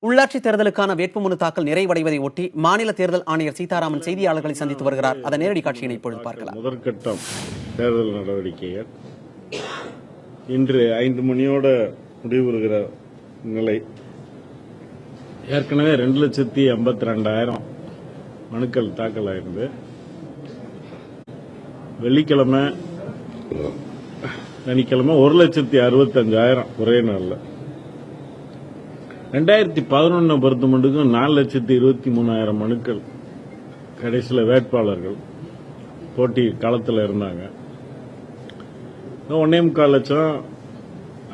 உள்ளாட்சி தேர்தலுக்கான வேட்புமனு தாக்கல் நிறைவடைவதை ஒட்டி மாநில தேர்தல் ஆணையர் சீதாராமன் செய்தியாளர்களை சந்தித்து வருகிறார். அதன் நேரடி காட்சியினை இப்பொழுது பார்க்கலாம். முதற்கட்டம் தேர்தல் நடவடிக்கைகள் இன்று 5 மணியோட முடிவுறுகிற நிலை. ஏற்கனவே 2,82,000 மனுக்கள் தாக்கல் ஆயிருந்து. வெள்ளிக்கிழமை சனிக்கிழமை 1,65,000 ஒரே நாள்ல. 2011 பொறுத்த மட்டுக்கும் 4,23,000 மனுக்கள் கடைசியில் வேட்பாளர்கள் போட்டி களத்தில் இருந்தாங்க. 1.25 லட்சம்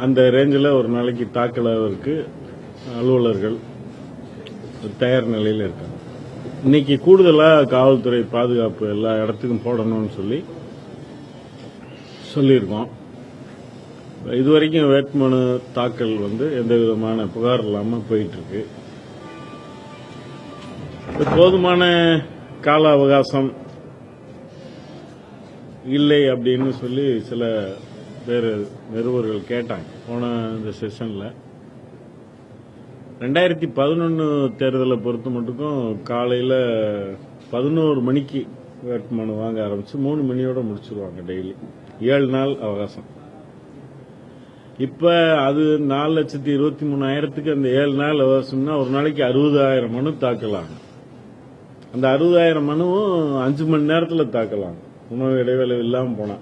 அந்த ரேஞ்சில் ஒரு நாளைக்கு தாக்கலாவதற்கு அலுவலர்கள் தயார் நிலையில் இருக்காங்க. இன்னைக்கு கூடுதலா காவல்துறை பாதுகாப்பு எல்லா இடத்துக்கும் போடணும்னு சொல்லியிருக்கோம். இதுவரைக்கும் வேட்புமனு தாக்கல் எந்த விதமான புகார் இல்லாம போயிட்டு இருக்கு. போதுமான கால அவகாசம் இல்லை அப்படின்னு சொல்லி சில பேர் நிருபர்கள் கேட்டாங்க போன இந்த செஷன்ல. 2011 தேர்தலை பொறுத்த மட்டுக்கும் காலையில 11 மணிக்கு வேட்புமனு வாங்க ஆரம்பிச்சு 3 மணியோட முடிச்சிருவாங்க. டெய்லி 7 நாள் அவகாசம். இப்ப அது 4,23,000க்கு அந்த 7 நாள் அவகாசம்னா ஒரு நாளைக்கு 60,000 மனு தாக்கலாம். அந்த 60,000 மனுவும் 5 மணி நேரத்தில் தாக்கலாம். உணவு இடைவேளை இல்லாம போனா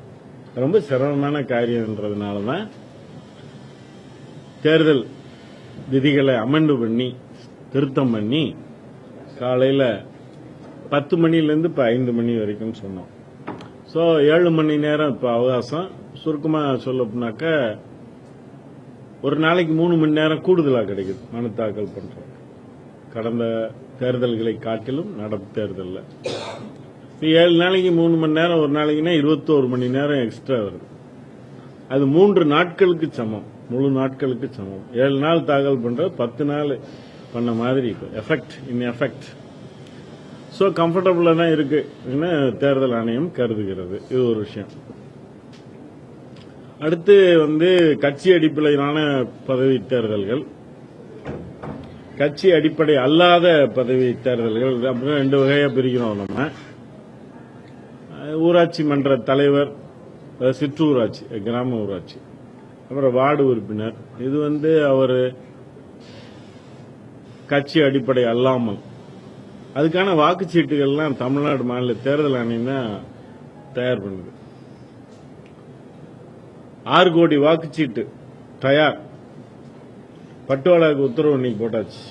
ரொம்ப சிரமமான காரியம்ன்றதுனாலதான் தேர்தல் விதிகளை அமெண்ட் பண்ணி திருத்தம் பண்ணி காலையில 10 மணிலிருந்து இப்ப 5 மணி வரைக்கும் சொன்னோம். 7 மணி நேரம் இப்ப அவகாசம். சுருக்கமா சொல்ல போனாக்க ஒரு நாளைக்கு 3 மணி நேரம் கூடுதலா கிடைக்குது மனு தாக்கல் பண்றோம். கடந்த தேர்தல்களை காட்டிலும் நடப்பு தேர்தலில் 7 நாளைக்கு 3 மணி நேரம், ஒரு நாளைக்குன்னா 21 மணி நேரம் எக்ஸ்ட்ரா வருது. அது 3 நாட்களுக்கு சமம், முழு நாட்களுக்கு சமம். 7 நாள் தாக்கல் பண்ற 10 நாள் பண்ண மாதிரி எஃபெக்ட் இன் எஃபெக்ட். சோ கம்ஃபர்டபுளா தான் இருக்கு தேர்தல் ஆணையம் கருதுகிறது. இது ஒரு விஷயம். அடுத்து கட்சி அடிப்படையிலான பதவி தேர்தல்கள், கட்சி அடிப்படை அல்லாத பதவி தேர்தல்கள் அப்படின்னு 2 வகையா பிரிக்கிறோம். நம்ம ஊராட்சி மன்ற தலைவர், சிற்றூராட்சி, கிராம ஊராட்சி, அப்புறம் வார்டு உறுப்பினர். இது அவர் கட்சி அடிப்படை அல்லாமல் அதுக்கான வாக்குச்சீட்டுகள்லாம் தமிழ்நாடு மாநில தேர்தல் ஆணையம் தான் தயார் பண்ணுது. 6 கோடி வாக்குச்சீட்டு தயார். பட்டுவாடாவுக்கு உத்தரவு இன்னைக்கு போட்டாச்சு.